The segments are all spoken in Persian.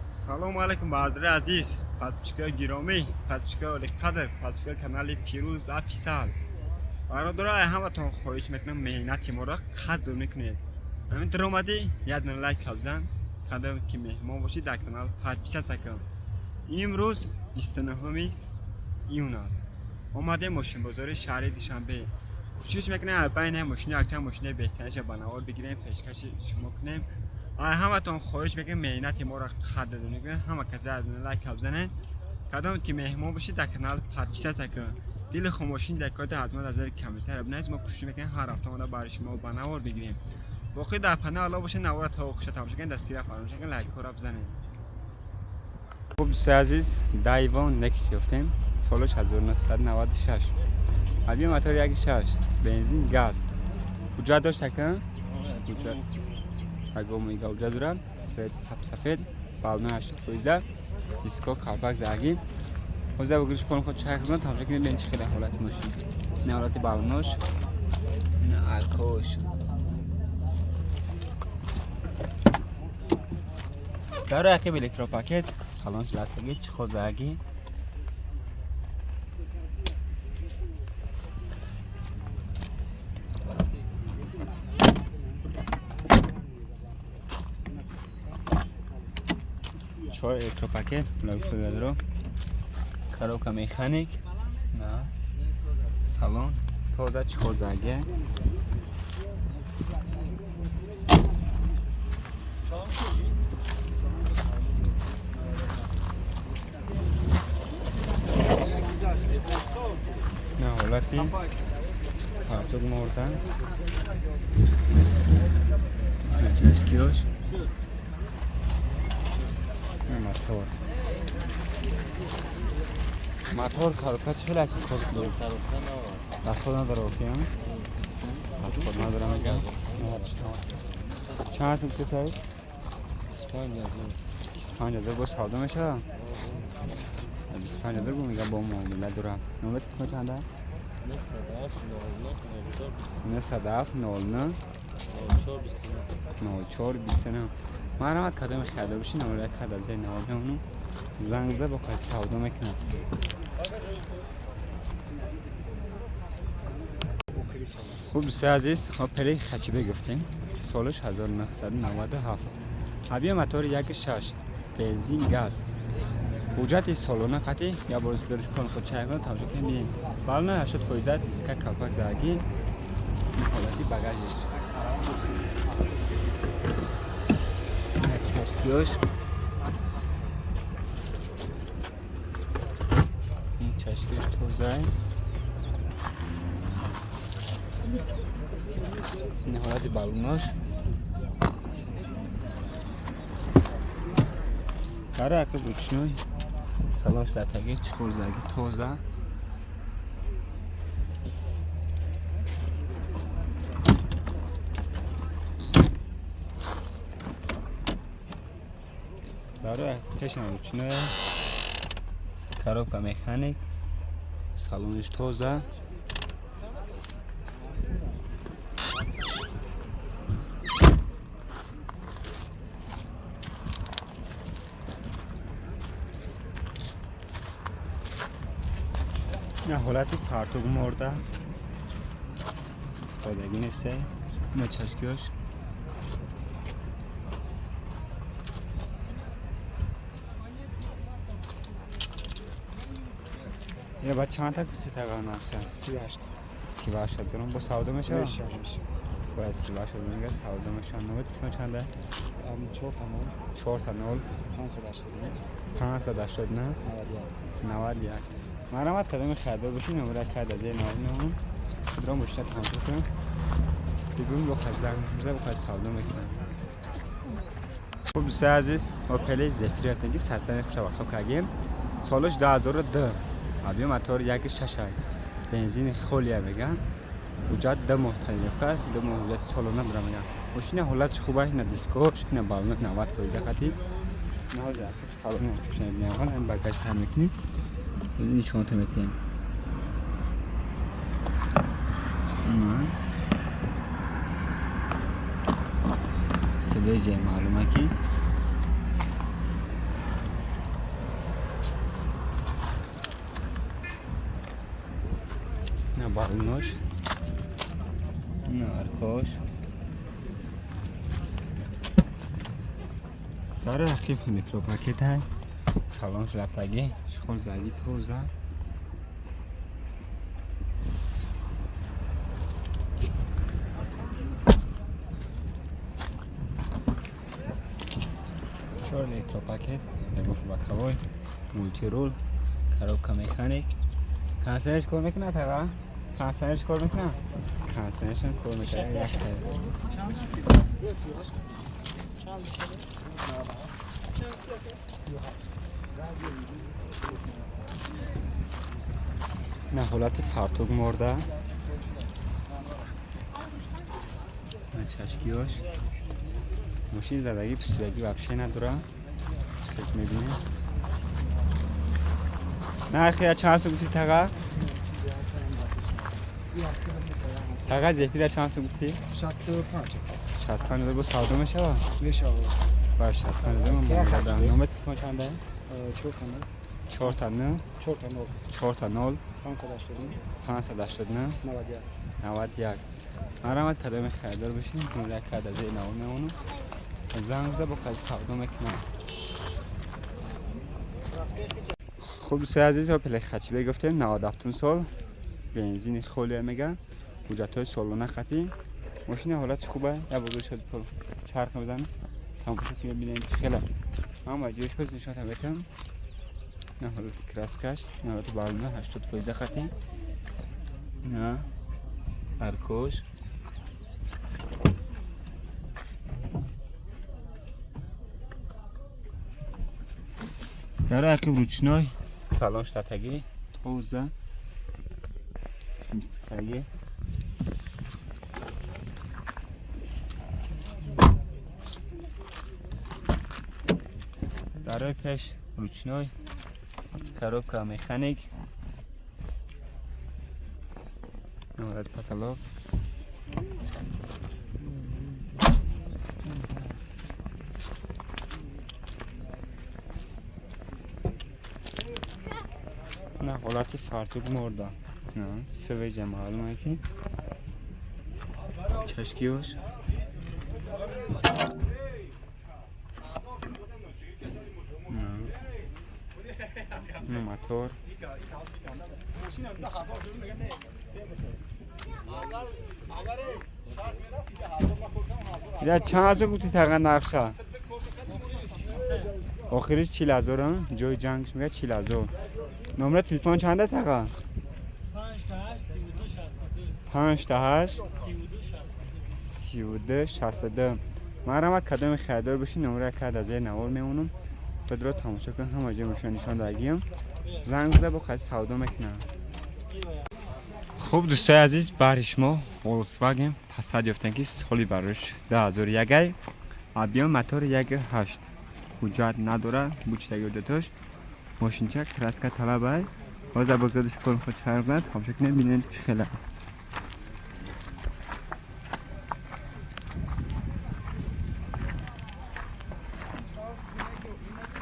سلام علیکم برادر عزیز، پسپچکای گرامی، پسپچکای قدر، پسپچکای کانال فیروز افیسال. برادرای همتون خواهش میکنم مهنت ما را قدر میکنید. همین در اومدی یاد لایک بزن، قدر که مهمان باشی در کانال پسپچک سکم. امروز 29 ایون است. اومده ماشین بازار شهر دوشنبه. کوشش میکنم بین ماشین یک چند ماشین بهترش بنوار بگیریم پیشکش شما کنیم. همتون خواهش میکنم مهنت ما را قدر میکنید. همه کسی از لایک بزنید. قدم که مهمان باشید در کانال پسپچک سکم. دل خاموشین در کات حتما از کمیتر ابنایز ما کوشش میکنیم هر هفته ما برای شما بنوار بگیریم. باقی در پناه الله باشه نوار تا خوش تماشا کنید دستگیر فراموش نکنید لایک را بزنید. خب دوستای عزیز دایوان نکس یافتیم سالش 1996 حالی موتور 1.6 بنزین گاز کجا داشت تکن کجا اگه میگه کجا دارن سفید سفید بالون 8 دیسکو کارباک زرگی حوزه بگیرش پون خود چرخ بزن تماشا کنید ببینید چه خیلی حالت ماشین نه حالت بالونش نه الکوش داره که الکترو پاکت سالانش لاتگی چه خوزاگی چهار الکترو پاکت لایک شده درو کاروکا مکانیک نه سالن توزه چه خوزاگی نه حالتی پرتوگ مردن نه چشکیوش نه موتور کارکاس خیلی از کار دست خود نداره اوکی هم دست خود نداره میگم چند هستم چه سایز؟ 25,000 باش سالده میشه 25,000 بو میگم با معامله دارم نوبت اسم چنده؟ 907 0429 مرحمت کدام خیاده باشی نمره کد از این نوابه اونو زنگ بزن با قصد سودا میکنم خوب دوستای عزیز پلی خچیبه گفتیم سالش 1997 حبیه موتور 1.6 بنزین گاز حجت سالانه قطعی یا باز درش کن خود چای کنه تماشا کنیم ببینیم بالون 80 دیسک کارباک زرگی این حالتی بغلش چشکیوش این چشکیوش توزه این حالت بالوناش کاره اکل بچنوی سالانش لطگی چکور زرگی توزه داره کشم بچنوی کاروبکا مکانیک سالانش توزه نه حالتی پرتوگ مرده دادگی نیسته نه چشکیوش یه بعد چند تا کسی تقریبا نفسن 38 هزارم با سودا میشه؟ میشه باید 38 هزار میگه سودا میشه نوبت اسم چنده؟ 4 تا 0 580 نه؟ 91 مرحمت کدام خیاده باشی نمره خیاده از این نمونه خودرا مشتر تماشا کنم بگویم با خزن بزر با خز سودا میکنم خب دوستای عزیز با پلی زفیری هستنگی سرسنه خوش وقتا کردیم سالش 2002 عبیه موتور 1.6 بنزین خولیه میگن حجت 2 ماه تلف کرد 2 ماه حجت سالانه داره میگن ماشین حالت خوبه نه دیسکوش نه بالون 90% خطی نه حاضر سالانه خوش نمیگن هم بگشت هم میکنیم نشون تمتیم سویجه معلومه که بالونش نه ارکاش داره رقیب میترو پاکت های سالانش رفتگی شخول زدی توزه چهار لیتر پاکت نگفت بکوای مولتی رول کاروبکا مکانیک کانسرش کار میکنه تا کانسرش کار میکنه کانسرش هم کار میکنه یک نه حالت فرتوگ مرده نه چشکیاش ماشین زدگی پسیدگی وپشه نداره چقدر میبینه نرخی چند سو گفتی تقا؟ تقا زیفی در چند سو گفتی؟ 65 65 رو با ساده میشه با؟ میشه آقا باش 65 رو من دادم نومه تلفن چنده؟ 4 تا 9 4 تا 9 4 تا 0 589 91 مرامت کدام خیردار بشین نوره کد از این نوم میمونم زنگ زه با خیلی سودا میکنم خب دوستای عزیز ها پلی خچی بگفتیم 97 سال بنزینش خوله میگن بوجت های سالونه خطی ماشین حالت خوبه یا بزرگ شد پر چرخ بزنه تماشا که ببینید خیلی من وجهش خوش نشان میتونم نه حالت کراس کش نه حالت بالونه 80 فیزه خطی نه ارکوش در عقب روچنای سالان شتگی توزه خمستگی در پیش روچنای کاروبکا مکانیک نورد پتالوگ نه حالت فرتوگ مرده نه سویجه معلومه که چشکیوش نه موتور یا چند سو گوتی تقیقا نقشه آخرش 40,000 هم جای جنگش میگه 40,000 نمره تلفن چنده تقیقا 5 32 62 مرامت کدام خیردار بشی نمره کد از این نوار میمونم بدرو تماشا کن هم اجه مشون نشان داگیم زنگ زده با خیلی سودا میکنم خوب دوستای عزیز برای شما ولکسواگن پاساژ یافتن که سالی برش 2001 ابیان موتور 1.8 حجت نداره بوچتگی داتش ماشین چک کراسکا طلبه باز بگردش کن خود چرخ کنه تماشا کنه ببینید خیلی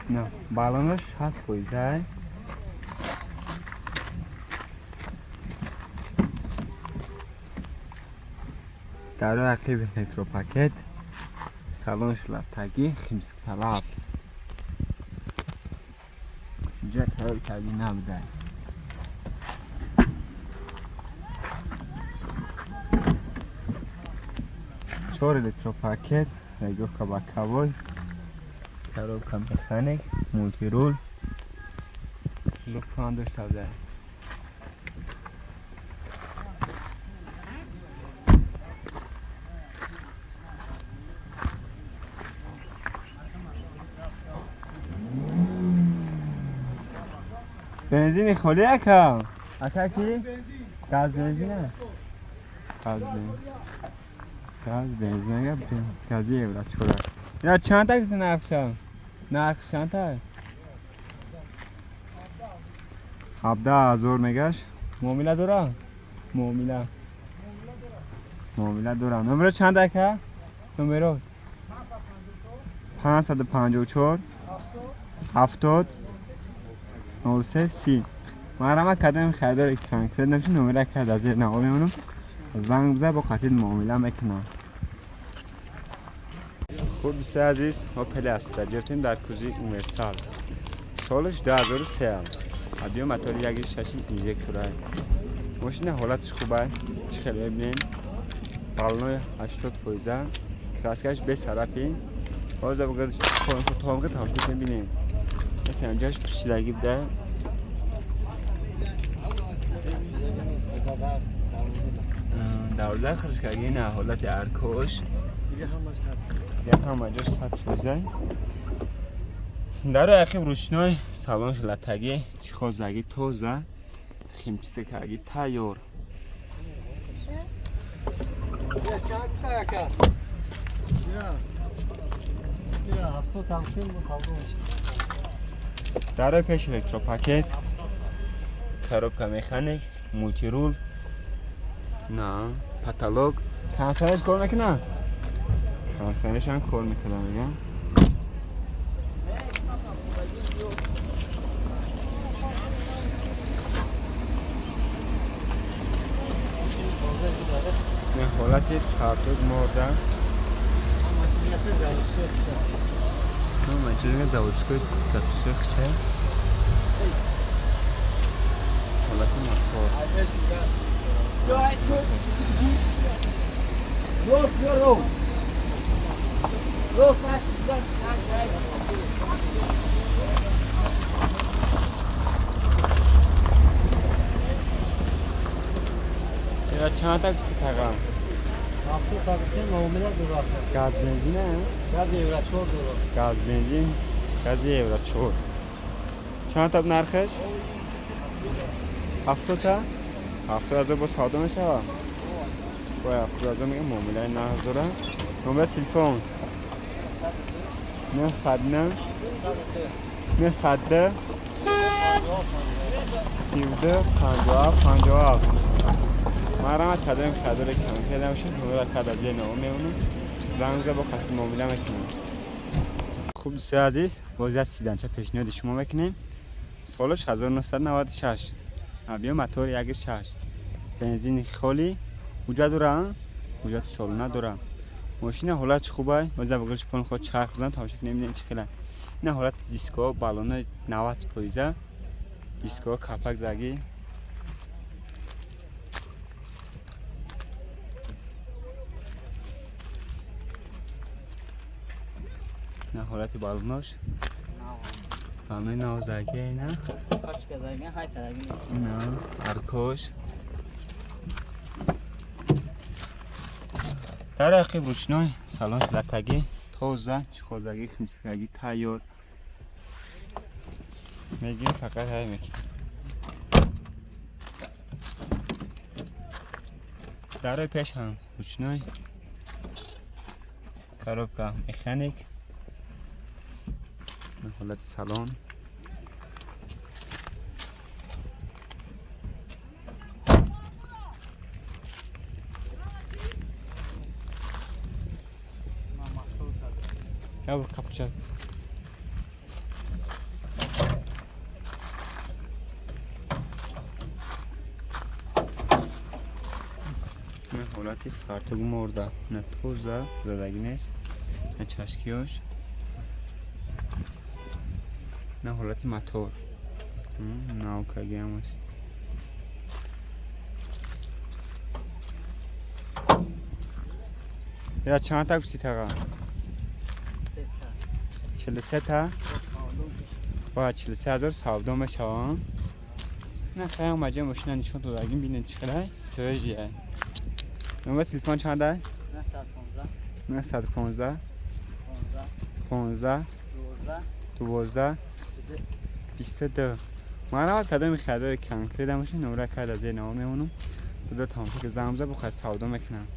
نه بالانش هست پویزه در عقب نیترو پاکت سالانش لفتگی خیمسک طلب اینجا ترار کردی نبوده چهار لیتر پاکت رگوه که با کوای کاروبکا مکانیک مولتی رول لطفاً داشته بوده بنزین خالی یکم اصلا کی؟ گاز بنزینه؟ گاز بنزینه گازی ایولا چورا یا چند تا کسی نقشم؟ نقش چند تا؟ 17,000 میگش مومیلا دورم؟ مومیلا دورم نمره چند دکه؟ نمره 554 70 93 30 مرحمت کردم خریدار کنکریت نمیشه نمره کرد از نقاب میمونم زنگ بزن با خاطر معامله میکنم. خب دوستان عزیز ما پلاستر گرفتیم در کوزه اونورسال سالش 2003 ابیو موتور 1.6 اینژکتوره ماشین حالتش خوبه چه خیلی ببینین بالونای 80% کراسکش به طرفی باز بگذار خودم تو تامگه تماشا ببینین یکم جاش پوشیدگی بوده دولت خرج کردی نه حالت ارکوش دیگه هم جاش تطویزه در اخیر روشنای سالانش لطگی چیخو زگی توزه خیمچیسته کردی تایور در پیش الکتروپاکت کاروبکا مکانیک مولتی رول نه پاتالوگ کنسرش کار میکنه کنسرش هم کار میکنه میگم نه حالتی پرتوگ مرده نه مجرد زاودسکوی تطوسه خچه حالتی موتور یا چند تا کسی تقام هفته ساعتی معامله درست. گاز بنزینه گاز یورو 4 دلار. گاز بنزین گاز یورو 4 چند تا نرخش 70 تا 70,000 با ساده میشه با 70,000 میگم معامله 9000 نمره تلفن 900 نه 100 32 57 مرحمت کردم خدار کم کردم شد نمره کرد از یه نام میمونم زنگ با خط معامله میکنم. خوب دوستان عزیز بازی از سیدنچه پیشنهاد شما میکنیم سالش 1996 ابیو موتور 1.6 بنزین خالی وجود دارم وجود سال ندارم ماشین حالت خوبه بازی بگرش پون خود چرخ بزنم تماشا کنیم چه خیلی نه حالت دیسکو بالون 90% دیسکو کاپک زگی نه حالت بالوناش بالون نوزگی نه خرج کردنی های کردنی نیست نه ارکوش در عقب روشنای سالن لطگی توزه چخوزگی خمسگی تایور میگیم فقط های میگیم در پیش هم روشنای کاروبکا مکانیک حالت سالن یا با کپچت نه حالتی فرتگو مرده نه توزه زدگی نیست نه چشکیاش نه حالتی موتور ناوکگی هم است یا چند تا گفتی تقا 43 تا با 43,000 ساودو میشه نه خیلی مجموع ماشین نشون تو داریم ببینید چقدر سوژه نمره تلفن چنده 915 15 12 22 مرحمت کردم خریدار کنکریت ماشین نمره کرد از این نام میمونم بذار تماشا که زنگ بزن بخواد سودا میکنم